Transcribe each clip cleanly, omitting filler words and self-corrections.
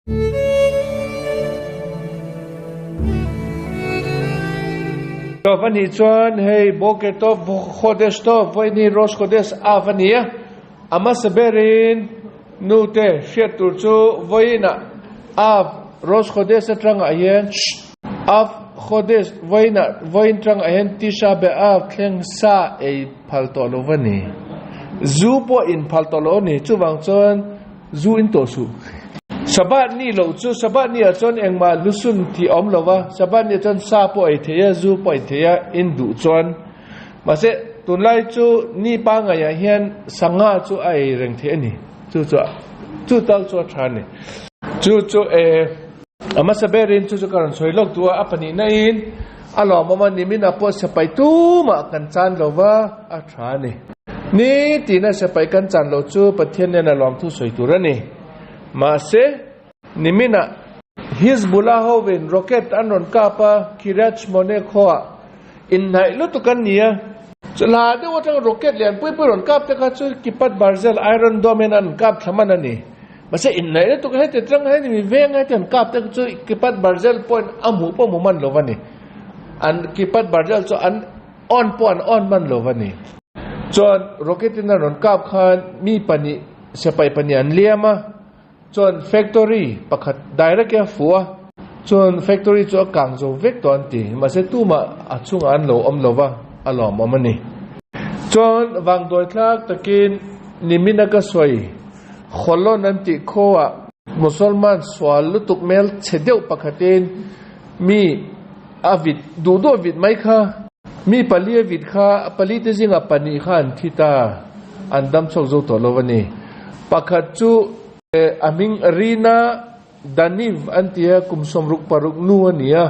Vani chuan hei boketo khodesh to vani rosh khodesh avania ama seberin nute shetur chu voina av rosh khodesh atrang ayen av khodesh voin trang ayen tisha be'av thleng sa ei phalto lo vani zu po in phalto lo ni chuwang chuan zu in to su sabat ni lo chu sabat ni achon engma lusun ti om lova sabat ni chon sa po ai theya zu po ai theya in du chon mase tunlai chu ni pa nga ya hian sanga chu ai reng the ni chu tal chu thani chu ama saberin chu karan soilok tu apani nain alo mama nimina po sapai tu ma kan chan lova a thani ni tina sapai kan chan lo chu pathian na lom thu soi turani Mase nimina Hizbullah hovin rocket anon kapa Kiryat Shmone khoa in nai lu tukan nia la de watang rocket lian pui ron kap te ka chu kipat barzel iron dome an kap thaman ani mase in nai tu ka te trang hai ni veng hai ten kap te chu kipat barzel point amu po muman lovani an kipat barzel chu an on man lovani chon rocket in ron kap khan mi pani sepai pani an liama chon factory pakhat direct ya fuwa chon factory chu kang zo vek ton ti ma se tu ma achung an lo om lova alom amani chon wang doi thlak takin nimina ka soi kholon an ti khowa musulman swal lutuk mel chedeu pakhatin mi avid dudo vid mai kha mi pali vid kha pali te jinga pani khan thita andam chok zo to lovani pakhat chu aming arena daniv antia kumsom ruk paruk nuania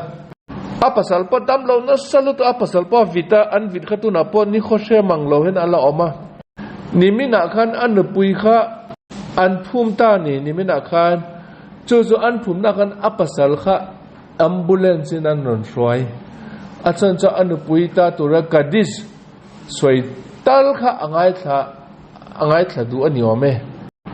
apasal pa damlo na salut apasal pa vita an vit khatuna pon ni khoshe manglo hen ala oma nimina khan an pui kha an phum ta ni nimina khan chu an phum na khan apasal kha ambulance in an ron swai achan cha an pui ta tura kadis swai tal kha angai thla du ani ome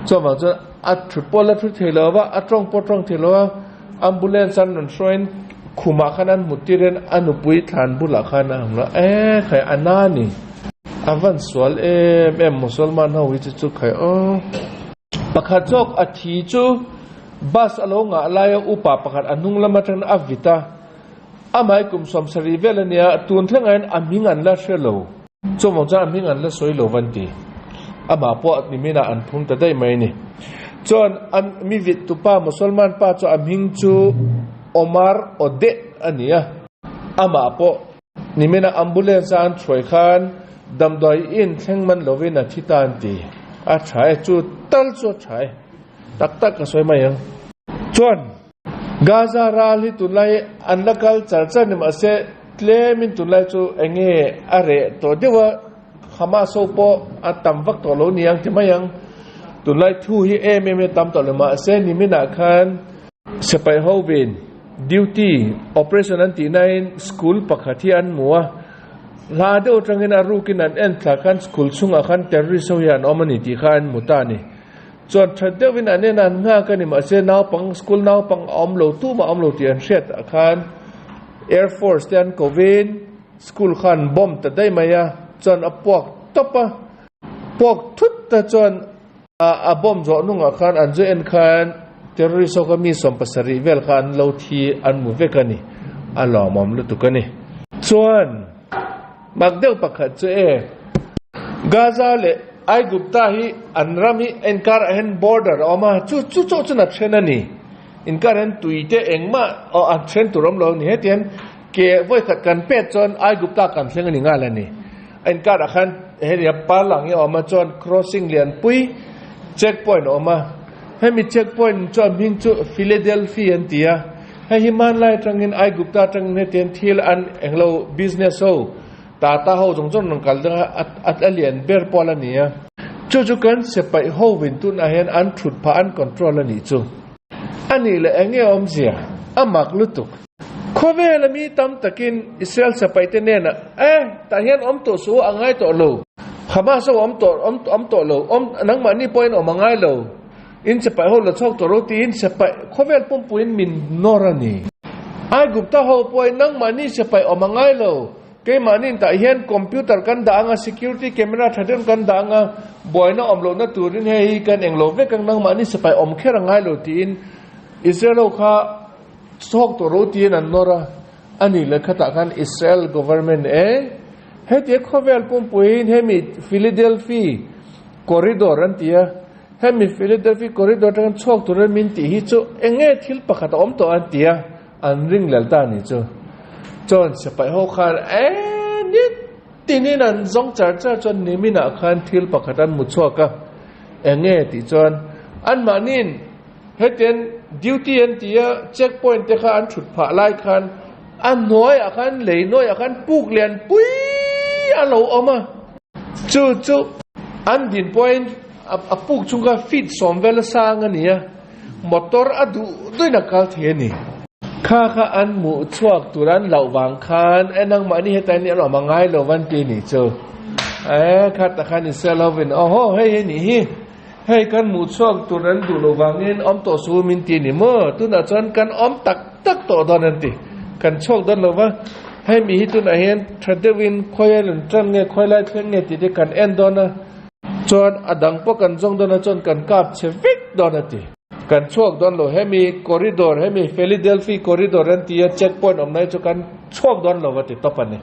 choma cha at triple thelawa atrong potrong thelawa ambulance an non soin khuma khanan mutiren anupui than bula khana hamla khai anani avan swal musulman ho wi chu khai pakhat chok athi chu bas alonga alaya upa pakhat anung lama than avita amai kum som sari velania tun thengain amingan la shelo choma cha amingan la soilo vanti ama po nimina an phum ta dai mai ni chon mi vit tu pa musulman pa cho amhing chu Omar Ode ania ama po nimena ambulance an throi khan damdoi in thengman lovina thitan ti a thai chu tal chu thai tak ka soi mai yang chon Gaza rali tulai anlakal charcha nim ase claimin tulai chu enge are to dewa Hamaso po atam vak to lo niang ti mayang tulai thu hi tam to lema se nimina khan sepai hovin duty operation anti nine school pakhathi an muwa la de otangin arukin an en thakan school chunga khan terrorist hoyan omani ti khan mutani chon thadewin anen an nga kani ma se naw pang school naw pang omlo tu ma omlo ti an shet khan air force ten kovin school khan bomb ta dai maya chon apok topa pok thut ta chon a bom zo nunga khan an zo en khan terrorist ko mi som pasari vel khan lo thi an mu vekani alo mom lu tukani chuan magdeu pakhat che Gaza le ai gupta hi anrami enkar hen border oma chu na thenani inkar hen tuite engma o an thren turom lo ni hetien ke voi khat kan pet chon ai gupta kan thlengani ngalani enkar khan heria palang ya oma chon crossing lian pui checkpoint oma hemi checkpoint chon ming chu Philadelphia antia himan lai tangin ai gupta tang ne ten thil an englo business ho tata ho jong nang kal da at alien ber polania chu kan sepai ho win tun a hen an thut pha an control ani chu ani le enge omzia amak lutuk khove la mi tam takin Israel sepai te ne na ta hen om to su angai to lo Hamas om to lo nang mani point om angai lo in se pai ho la chok to ro ti in se pai khovel pum puin min norani ai gupta ho poi nang mani se pai omangai lo ke manin ta hian computer kan da anga security camera thatem kan da anga boina omlo na turin hei kan englo ve kan nang mani se pai om khera ngai lo tin Israel kha sok to ro tin an nora ani le khata kan Israel government he te khovel pum puin he mi Philadelphia corridor an tia he mi Philadelphia corridor tan chok to ren min ti hi chu enge thil pakhat om to an tia an ring lal ta ni chu chon se pai ho khan ni tinin an zong char cha chon nimina khan thil pakhat an mu chwaka enge ti chon an manin heten duty an tia checkpoint te kha an thut pha lai khan an noi akhan lei noi akhan puk lian pui alo oma chu an din point a puk chunga fit somvel sang ania motor adu doina kal thiani kha an mu chuak turan lawang khan enang mani hetai ni ro mangai lo wan ti ni chu khat ta khan selovin oho hei ni hi hei kan mu chuak turan du lo wangin om to su min ti ni mo tu na chon kan om tak to don an ti kan chok don lo wa hei mi hi tu na hen thadewin khoyel tran nge khoilai theng nge ti de kan en don na chon adang po kan jong don na chon kan kap chevik don ati kan chok don lo hemi corridor hemi Philadelphia corridor an tia checkpoint om nai chu kan chok don lo wati topani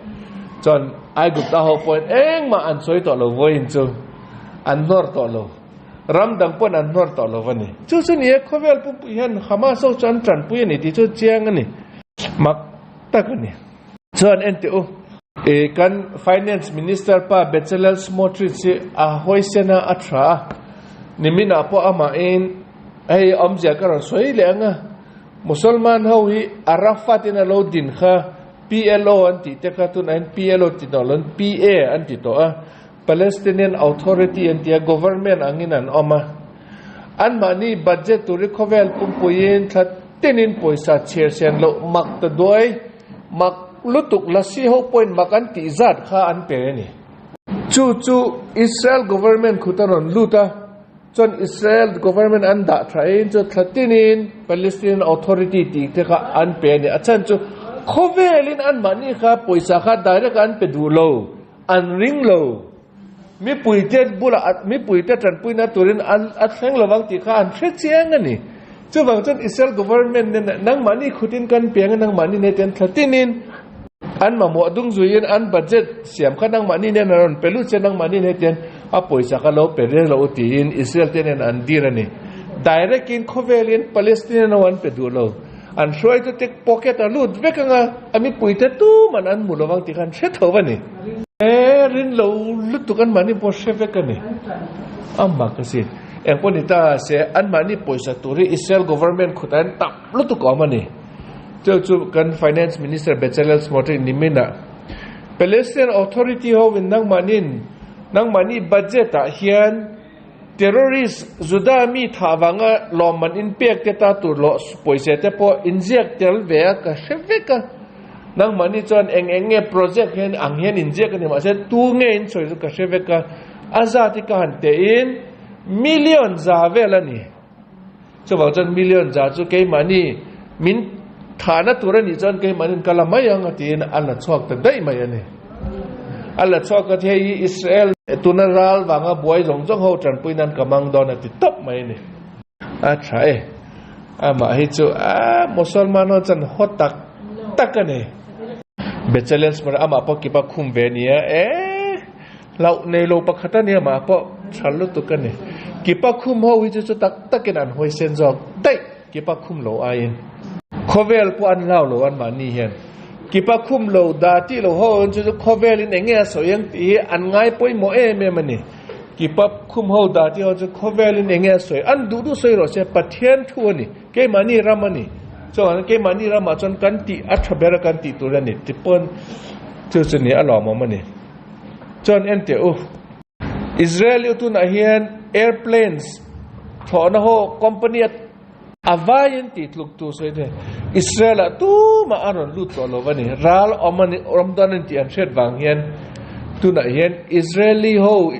chon ai gup ta ho point eng ma an soi to lo voin chu an nor to lo ram dang pon an nor to lo wani chu ni khovel pu hian khama so chan tran pu ni ti chu chiang ani mak tak ani chon NTO kan finance minister pa Bezalel Smotrich a hoisena atra nimina po ama in ai omja karon soi lenga musulman ho hi Arafat in lo din kha PLO anti te kha tun an PLO ti dolon PA anti to a Palestinian Authority anti government angin an oma an mani budget to recover pumpuin that tenin poisa chair sen lo mak ta doi mak lutuk lasi ho point makan ti zat kha an pe ni chu Israel government khutaron luta chon Israel government an da train chu thatinin Palestinian Authority ti te kha an pe ni achan chu khovelin an mani kha poisa kha direct an pe du lo an ring lo mi puite bula mi puite tran puina turin an atheng lawang ti kha an thre chiang ani chu wang chon Israel government nang mani khutin kan pe nang mani ne ten thatinin an ma mo dung zuin an budget siam kha nang mani ne ron pelu che nang mani ne ten a poisa ka lo pere lo tin Israel ten an dirani direct in khovelin Palestinian one pe du lo an shoi to tek pocket a lut vekanga ami puite tu man an mulawang ti khan she thowani rin lo lut kan mani po she vekani amma kasi en ponita se an mani poisa turi Israel government khutan tap lut ko mani chu kan finance minister Bezalel Smotrich nimina Palestinian Authority ho win nang mani budget ta hian terrorist zudami thawanga loman in pek te ta tur lo poise te po inject tel ve ka sheveka nang mani chon enge project hen ang hen inject ni ma se tu nge in choi ka sheveka azati ka han te in million za velani chu ba chon million za chu ke mani min thana turani chon ke manin kala mayang atin ala chok ta dai mai ani ala chok ka thei Israel tunaral wanga boy jong ho tran puinan kamang don ati top mai ni a thai ama hi chu musulman ho chan hotak takane Bezalel Smotrich ama po ki pa khum ve nia lau nei lo pakhata ni ma po chalu tu kane ki pa khum ho wi chu tak takin an hoi sen jok dai ki pa khum lo ain khovel pu an lau lo an ma ni hian kipa khum lo da ti lo ho chu khovel in enge so yang ti an ngai poi mo me mani kipa khum ho da ti ho chu khovel in enge so an du soi ro se pathian thu ni ke mani ramani so an ke mani rama chon kan ti athabera kan ti tu rani ti pon chu chu ni alo mo mani chon ente Israel tu na hian airplanes thona ho company avayin ti tluk tu soi de Israel tu ma aron lut to lo wani ral omani ramdan ti an shet wang hian tu na hian Israeli ho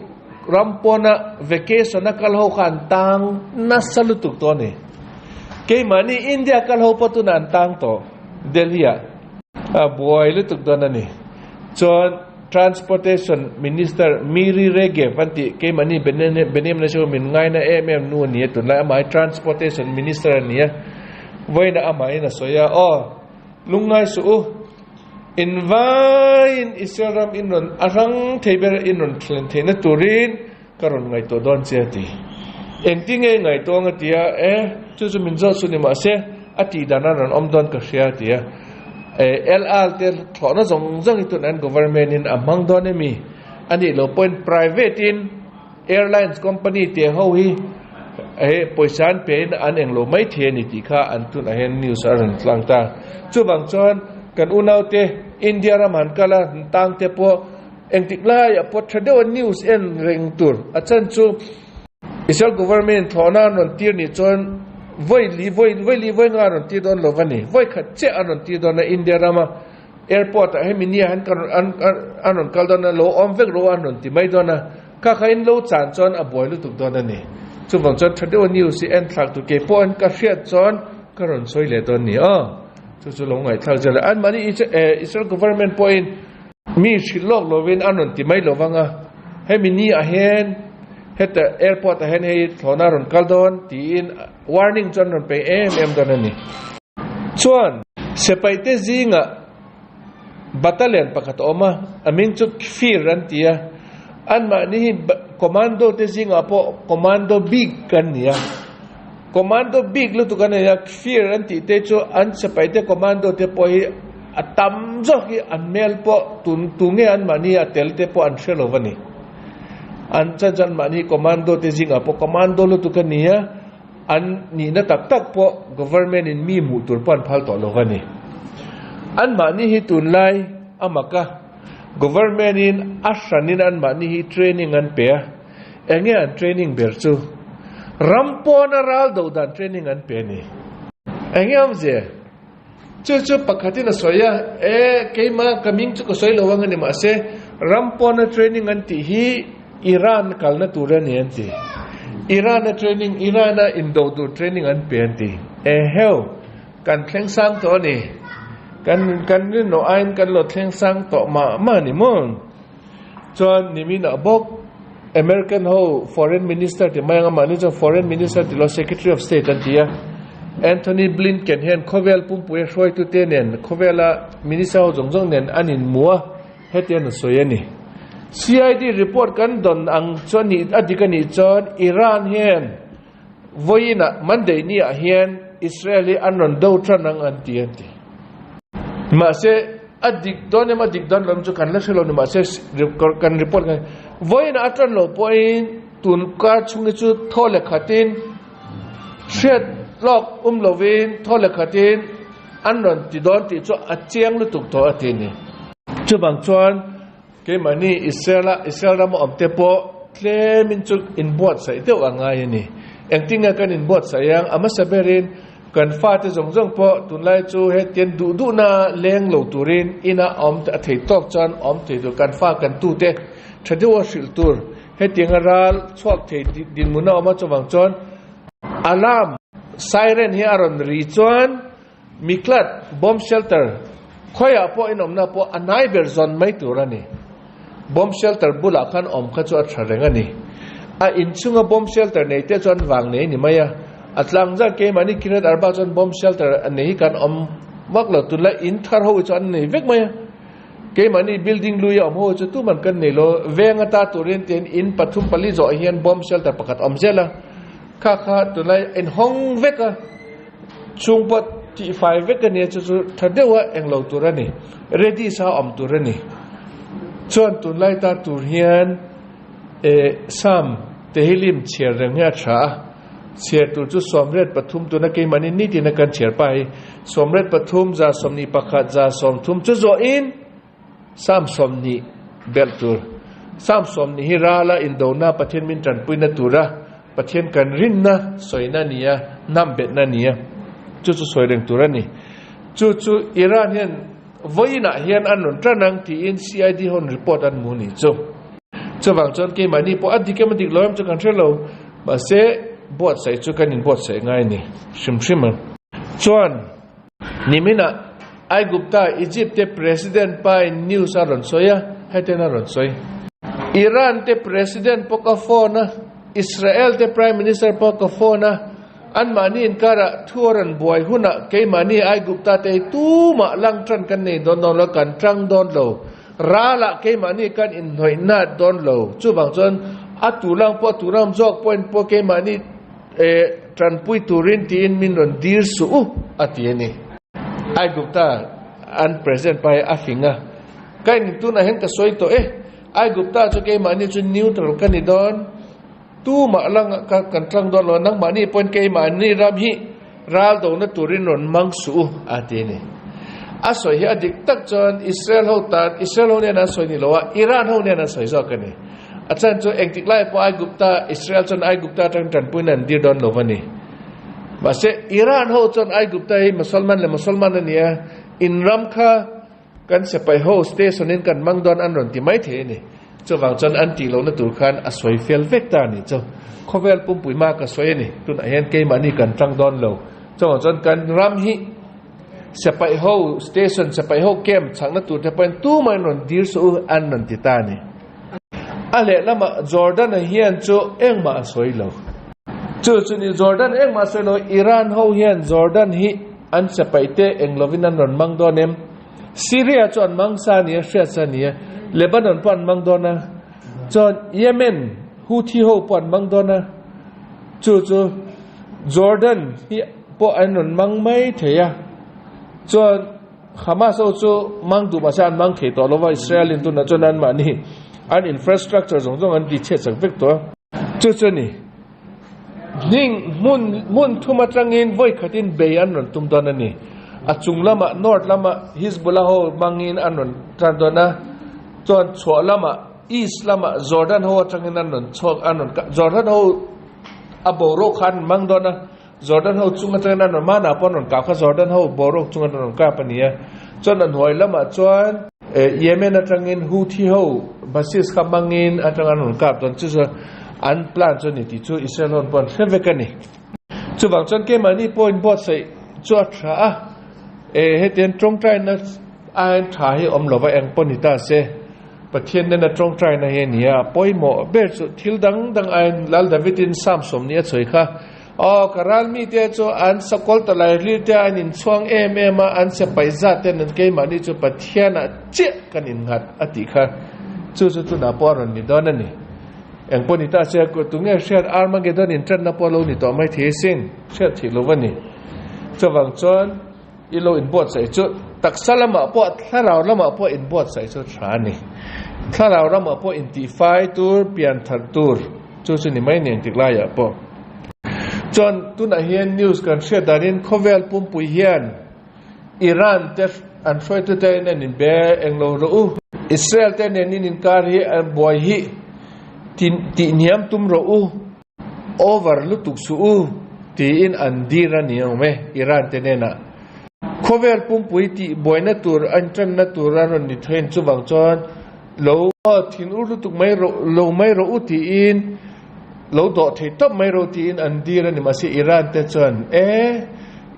rampona vacation na kalho kan tang na salutuk to ni ke mani India kalho patunan tang to Delhi boy lutuk to na ni chon transportation minister Miri Regev anti ke mani benem na show min ngai na nu ni tun la mai transportation minister ni voi na amai na soya lungai su invite Israel inon arang table inon thlen na turin karon ngai to don cheti engting ngai to ngatia chu min zo su ni ma se ati dana ron omdon ka sia tia LR tel thona zong itun an government in among don mi ani lo point private in airlines company te ho hi poisan pe an eng lo mai the ni ti kha an tun a hen news aran tlangta chu bang chon kan unau te India raman kala tang te po engtikla ya po thado news en reng tur achan chu Israel government thona non tir ni chon voi li nga ron ti don lovani voi khat che anon ti don na India rama airport a hemini han kan anon kal don na lo omvek ro anon ti mai don na ka khain lo chan chon a boy lu tuk don na ni chu bang chon thado news en thak tu ke po an ka hriat chon karon soi le don ni chu lo ngai thak jala an mani Israel government point mi shilok lovin anon ti mai lovanga hemini a hen heta airport a hen hei thona ron kaldon ti in warning chon ron pe don ani chuan sepaite zinga battalion pakat oma aming chu fir ran tia an ma ni commando te zinga po commando big kan nia commando big lu tu kan ya fir an ti te chu an sepaite commando te po hi atam zo ki an mel po tunge an ma ni atel te po an shelovani an chan mani commando te zinga po commando lu tu kan nia an ni na tak po government in mi mu tur pan phal to lovani an mani hi tun lai amaka government in ashanin an mani hi training an pe enge an training ber chu rampona ral do dan training an pe ni enge amje chu pakhatina soya keima coming chu ko soi lowang ni ma se rampona training an ti hi Iran kalna turan yanti Iran training Iran Indo tu training an penti hell kan thleng sang to ni kan ni no ain kan lo thleng sang to ma ni mon chon ni min abok American ho foreign minister ti mai ma ni foreign minister ti lo secretary of state an tia Anthony Blinken hen khovel pum pu shoi tu te nen khovela minister ho jong nen anin muwa hetian soyani CID report kan don ang choni adikani chon Iran hen voina Monday ni a hen Israeli anon do tranang anti ma se adik don lam chu kan la shelo ni ma se kan report kan voina atran lo point tun ka chung chu thole khatin shet lok lovin thole khatin anon ti don ti chu achiang lu tuk to atini chu bang chon ke mani Israel mo amte po klemin chuk in bot sai te angai ni engtinga kan in bot sayang ama saberin kan fa te zongjong po tunlai chu he tian du na leng lo turin ina om ta thei tok chan om thei du kan fa kan tu te thadiwa shil tur he tingaral chhuak thei din muna oma chawang chon alarm siren hi aron ri chuan miklat bomb shelter khoya po inom na po anai ber zon mai turani bomb shelter bula khan om kha chu atharenga ni a inchunga bomb shelter nei te chon wang nei ni maya atlang za ke mani kirat arba chon bomb shelter nei kan om maklo tula in thar ho chon nei vek maya ke mani building lu ya om ho chu tu man kan nei lo venga ta turin ten in pathum pali zo hian bomb shelter pakat om zela kha tula in hong veka chungpat ti 5 veka ne chu thadewa englo turani ready sa om turani chon tun lai ta tur hian sam tehilim cher rengya tha cher tu chu somret pathum tu na ke mani ni tin kan cher pai somret pathum za somni pakhat za som thum chu zo in sam somni bel tur sam somni hirala indona pathen min tran puina tura pathen kan rin na soina nia nam bet na nia chu soireng turani chu Iran hian voina hian anon tranang ti in CID hon report an muni cho vàng chọn cái mà đi po ăn thì cái mà đi lối cho cần chơi lâu mà sẽ bớt sai cho cái nhìn bớt sai ngay nè sim mà chọn nimina ai gupta Egypt te president pai news aron soya hay tên aron soy Iran te president pokafona Israel te prime minister pokafona an mani in kara thuaran boy huna ke mani ai gupta te tu ma lang tran kan nei don lo kan trang don lo rala ke mani kan in hoi na don lo chu bang chon atulang po turam jok point po ke mani tran pui turin tin min ron dir su atieni ai gupta an present pai afinga kai ni tu na hen ka soi to ai gupta cho ke mani chu neutral kan ni don tu ma lang ka kan trang don lo nang mani point ke mani ram hi ral do na turin ron mang su atieni asoi hi adik tak chon Israel ho ne na soi ni lo Iran ho ne na soi zo kan ni achan cho engtik lai po ai gupta Israel chon ai gupta tran pui nan dir don lo wani base Iran ho chon ai gupta hi musulman ania in ram kha kan se pai ho station in kan mang don an ron ti mai the ni cho wang chon an ti lo na tur khan asoi fel vekta ni cho khovel pum pui ma ka soi ni tun a hen ke mani kan tang don lo cho wang chon kan ram hi se pai ho station se pai ho kem chang na tur te pen tu mai ron dir su an ron ti ta ni ale lama Jordan hian chu engma soi lo chu ni Jordan engma soi lo Iran ho hian Jordan hi an se paite englovin an ron mang donem Syria chon mang sa ni shia sa ni Lebanon pon mang dona chon Yemen Houthi ho pon mang dona chu Jordan hi po an ron mang mai theya chon Hamas ho chu mang du ma san mang the to lo wa Israel in tu na chon an ma ni an infrastructure zong an di che chak vek to chu ni ning mun thuma trangin voi khatin be an ron tum don ani achung lama north lama Hezbollah ho mangin an ron tran dona chon chho lama east lama Jordan ho trangin an ron chok an ron Jordan ho aboro khan mang dona Jordan ho chunga trangin an ron mana pon ron ka kha Jordan ho boro chunga ron ka pania chon an hoi lama chon Yemen atangin Houthi ho basis kamangin atangan on kap don chu an plan cho ni ti chu Israel on pon fevekani chu wang chon ke mani point bot sai chu tha heten trong trai na an tha hi om lova eng ponita se pathian na trong trai na he nia poimo ber chu thil dang an lal davidin sam som ni choi kha karal mi te cho an sakol ta lai ri te an in chuang ma an se paisa te nan ke mani chu pathiana che kan in ngat ati kha chu tu na poron ni don ani eng ponita se ko tunge share armageddon in tran na polo ni to mai the sing she thi lo wani chawang chon ilo in bot sai chu taksalama po tharau lama po in bot sai chu thani tharau lama po in ti fai tur pian thar tur chu ni mai nen tikla ya po chon tu na hian news kan share darin khovel pum pui hian Iran te an shoi tu te nen in be englo ro Israel te nen in kar hi an boy hi ti niam tum ro over lutuk su ti in an dira niam me Iran te nena khovel pum pui ti boy na tur an tran na tur ron ni thlen chu bang chon lo thin ur lutuk mai ro lo mai ro ti in lo do thei top mai ro ti in an dira ni ma si Iran te chon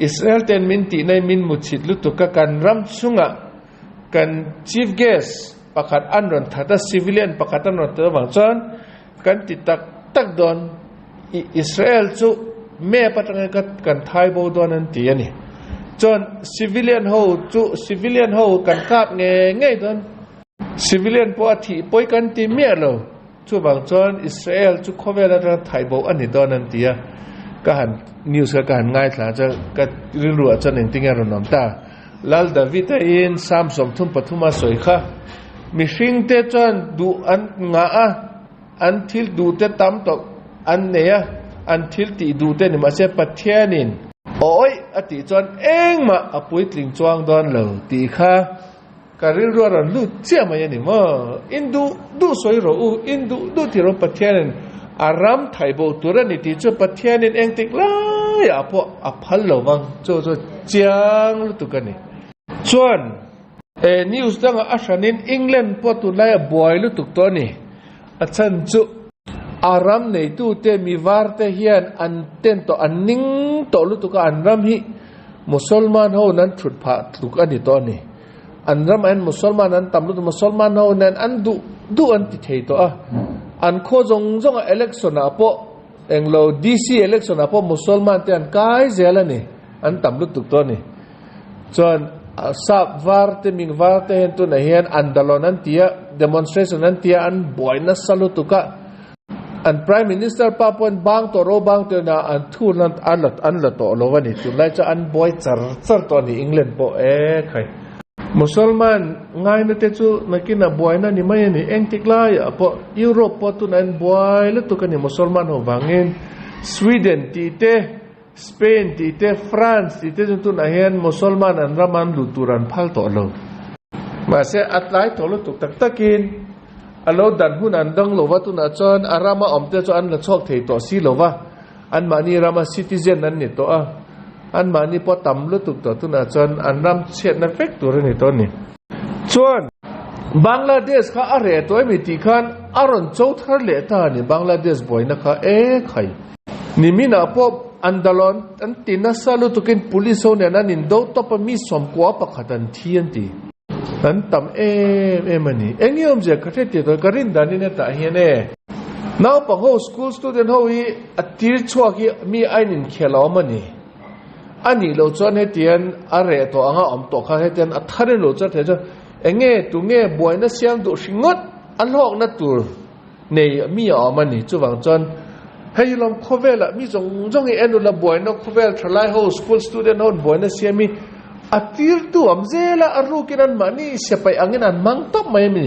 Israel ten min ti nai min muchit lutuk ka kan ram chunga kan chief guest pakhat an ron thata civilian pakhat an ron te bang chon kan ti tak don Israel chu me patang ka kan thai bo don an ti ani chon civilian ho kan kap nge don civilian po athi poi kan ti me lo chu bang chon Israel chu khowela ra thai bo ani don an tia ka han news ka han ngai thla cha ka ru chan eng tinga ron nam ta lal david in sam som thum pathuma soi kha mi hring te chon du an nga an thil du te tam tok an neya an thil ti du te ni ma se pathianin oi ati chon engma apui tling chuang don lo ti kha karir ro ran lu chia ma yani ma indu du soi ro indu du ti ro pathianin aram thai bo turani ti chu pathianin eng tik lai apo aphal lo wang cho chiang lu tu kani chuan news dang ashanin England po tu lai boy lu tuk to ni อาจารย์จุอารามในตู้เตมีวาร์เตเฮียนอันเต้นต่ออันนิ่งต่อลุตุกอันรำฮิมุสลิมานเขานั้นฉุดผ่าตุกอันนี้ตัวนี้อันรำอันมุสลิมานนั้นตำลุตุมุสลิมานเขานั้นอันดูอันติดเหตุอันโคจงเอเล็กชันอาปะเองเราดีซีเอเล็กชันอาปะมุสลิมานเตียนกายเจริญนี่อันตำลุตุกตัวนี้จนสับวาร์เตมิงวาร์เตเห็นตัวไหนเห็นอันดลอนันเตียเดมอนสเตรชันนั้นเตียอันบ่อยนัสลุตุกะอัน Prime Minister ป้าปนบางตัวโรบางตัวน่ะอันทูนันอันละตัวโลวันนี้จุดไล่จะอันบ่อยจัดตัวนี้อังกฤษบ่ใครมุสลิมง่ายนะเตจูนักกินน่ะบ่อยนะนี่ไม่นี่เองติกไล่อ่ะพอยุโรปพอตัวนั้นบ่อยแล้วตัวกันนี่มุสลิมเขาวางเงินสวีเดนตีเตสเปนตีเตฝรั่งตีเตจนตัวไหนเห็นมุสลิมอันรามันลุตุรันพัลตัวเรามาเสียอัดไล่ตัวเราตุกตักกินอันเราดันหุ่นอันดังโลว่าตุนอาจารย์อารามาอมเตจอันละชอบเทตัวสีโลว่าอันมานี่รามาซิติเซนนั้นนี่ตัวอันมานี่พอตำลุตุกตัวตุนอาจารย์อันรำเช็ดนั่นเฟกตัวนี่ตัวนี้ส่วนบังกลาเทศเขาอะไรตัวไม่ตีขันอารอนโจทย์เลต้านี่บังกลาเทศบ่อยนะคะใครนี่มีน่ะพบอันดลอนอันตินัสลุตุกิน police เนี่ยนั่นนินโดตบมีสมกว่าปะขัดันเทียนตีอันตั้มมันนี่เอ็งยอมจะกระเทศตัวกระรินดานี่เนี่ยตาเฮียเนี่ยน้าปังโฮ school student เขาอีอัดทีชัวกี้มีไอ้นินเขลามันนี่อันนี้เราจนให้เตียนอะไรตัวอ่างอมตัวเขาให้เตียนอัดทะเลเราจนให้เจ้าเอ็งตัวเงี้ยบ่อยนั่นเสียงตัวชิงดอันหอกนั่นตัวเนี่ยมีอ่ะมันนี่จู่วังจนให้ลองคุยละมีจงเอ็นดูละบ่อยนักคุยทลายเขา school student เขาบ่อยนั่นเสียมีอัดทีตัวอัมเซละอรูกินันมันนี่เสียไปอังกินันมังตับไม่มี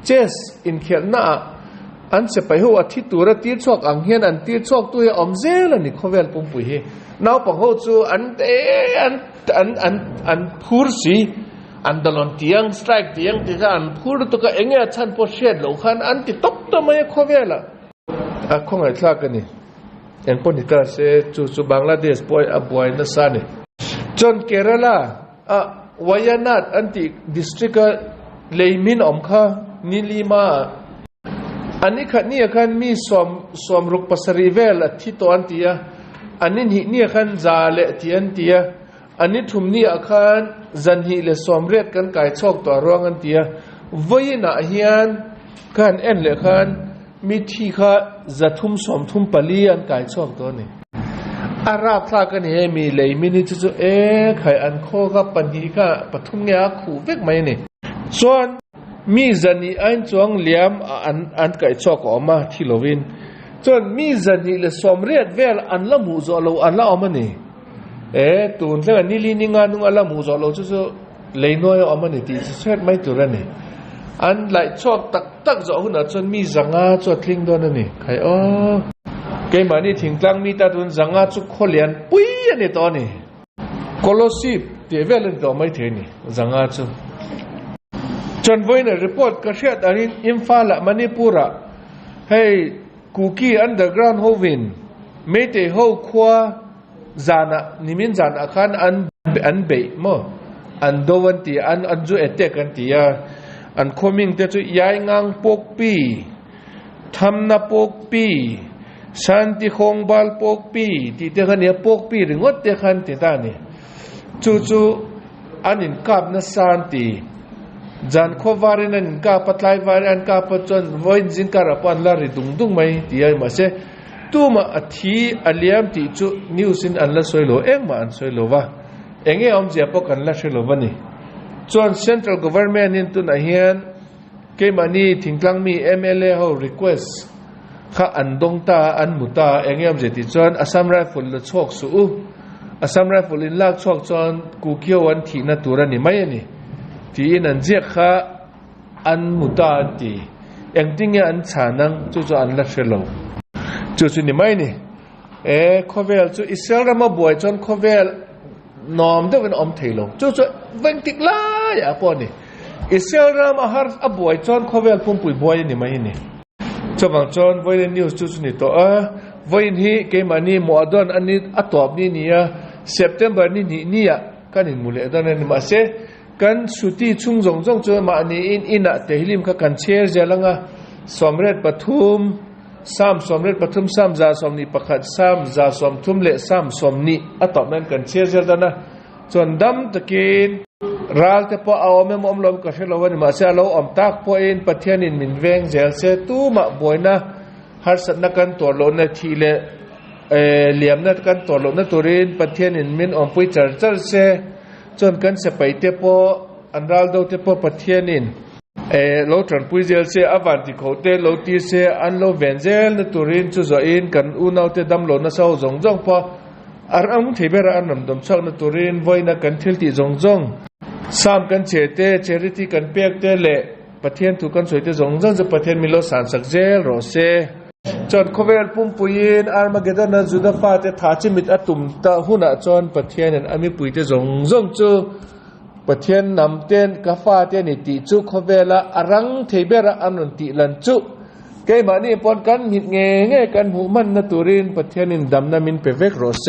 เจสอินเขียนน่ะอันเสียไปหัวอาทิตย์ตัวละทีชอกอังเฮียนอันทีชอกตัวอัมเซละนี่คุยปุ่มปุยเฮน้าปังเขาจู่อันพูดสิอันตลอดเตียงสไตร์เตียงที่จะอันพูดตัวก็เอ็งฉันพอเช็ดหลงขันอันที่ตบตัวไม่คุยละคงไอ้ทรากันนี่เอ็นปนิตาเสจู่บังกลาเทศป่วยบ่อยนั่นซะนี่จนเกเรลาวายานาดอันที่ดิสตริกเลมินอมค่ะนิลิมาอันนี้ขันนี่ขันมีสวมรุกปัสรีเวลที่ตัวอันที่อันนี้นี่ขันซาเลที่อันที่อันนี้ทุ่มนี่ขันจันฮีเลสวมเรียดกันไก่ชอกตัวรองอันที่วัยน่าเฮียนขันเอ็นเลขันมีที่ข้าจะทุ่มสมทุ่มปลีอันไก่ชอบตัวนี้อาราบทรากันเฮมีเลยมินิจุใครอันโคกับปัญหาข้าปฐุมเงียขู่เวกไหมนี่ส่วนมีจันนี่อันจวงเลี้ยมอันไก่ชอบออกมาที่โลวินส่วนมีจันนี่เลยสมเรียดเวลอันละมูจอโลอันละออกมานี่ตูนเรื่องนี้ลีนิงานนุ่งอันละมูจอโลจุเลยน้อยออกมานี่ที่เช็ดไม่ตัวนั้นนี่อันไหลชอบตักจะหุ่นจนมีสังอาจวดทิ้งตัวนั่นนี่ใครเกมนี้ทิ้งกลางมีตาตุนสังอาจุกขลียนปุ้ยอันนี้ตัวนี้โคลอสีเทเวลนตัวไม่เท่นี่สังอาจุจนวันนี้รีพอร์ตกระเชียดอันนี้อิมฟาลมณีปุระให้คุกกี้อันเดอร์กราวน์โฮวินไม่เตะโฮคว้าจานะนิมินจานะขันอันเบย์มั้งอันโดวันที่อันจูเอเตกันที่อันคอมิงเตจุยายงังปกปีทำนาปกปีชันติคงบาลปกปีที่เตขันเนี่ยปกปีหรืองดเตขันที่ตานี่จู่อันนี้กับนัสันติจันขวารินันกับปัตไลวาริอันกับปัจจุบันวันจินการะปันลาริดุงไหมที่ยังมาเสตัวมาอธิอัลยามที่จู่นิวสินอันละสวยโลมาอันสวยโลวะเอ็งอมเจียปกันละสวยโลวะนี่ส่วน central government นี่ตุนอาเฮียนเกี่ยมันนี่ทิ้งกลางมี MLA เขา request ข้าอันดงตาอันมุตาเองยามเจติจวนอัสสัมไรฟุลละชกสู้อัสสัมไรฟุลลากชกจวนกูเกี่ยววันที่นั่นตัวนี่ไม่นี่ที่นั่นเจ้าข้าอันมุตาที่เองทิ้งอันฉานังจู่อันละเชลล์จู่นี่ไม่นี่ข้อเวลจู่อิสราเอลมาบ่อยจนข้อเวลน้อมได้เป็นอมเทลงจู่วันติกลายอ่ะพอนี่อิสราเอลมาหาบ่อยจนข้อเวลปุ่มปุยบ่อยนี่ไม่นี่จบางจนวันนี้นิวส์จู่นี่ตัววันนี้เกมันนี่มัวดอนอันนี้อัตอบนี่เนี่ยเซปเทมเบอร์นี่กันอินมูลตอนนั้นมาเสกันสุดที่ชุ่งจงจนมาอันนี้อินอ่ะเตหิลิมกันเชียร์เจลังอ่ะ สมเร็จปทุมซ้ำสมเร็จปทุมซ้ำจาสมนิประคัดซ้ำจาสมทุมเละซ้ำสมนิอัตตมันกันเชียร์ๆนะจนดำตะกินรักแต่พอเอาไม่มอมลมก็เชื่อเราวันมาเสียเราอมตักพอเองปะเทียนินมินเวงเจลเซตู้มาบ่อยนะฮัสนักกันตัวโลนทีเละเหลี่ยมนักกันตัวโลนตัวเรนปะเทียนินมินอมปุยจัดเซจนกันเสไปเตปออันรัลโดเตปอปะเทียนินเราทรานปุยเจลเซอวันติโคเตเราตีเซอันเราเวนเจลนตัวเรนจุจอินกันอุนเอาเตดำโลนเศร้าจงจงพออารมณ์ที่เบราอันนำดมชักนตัวเรนไว้นักกันทิลติจงจงสามกันเฉเตเจริติกันเปียกเตเละประเทศถูกกันสวยเตจงจงจะประเทศมิโลสานสักเจลโรเซจนโคเวลปุ่มปุยินอาร์มาเกดอนจุดฟ้าเตถาจิมิตอตุมตะหุนจนประเทศนั้นอามิปุยเตจงจงจูประเทศนำเต้นกาฟ้าเตนิติจุโคเวลอารังเทเบราอันนติลันจุเกมานี่ปนกันหิดเงยกันหูมันนตุรินประเทศนินดำนามินเปเวกโรเซ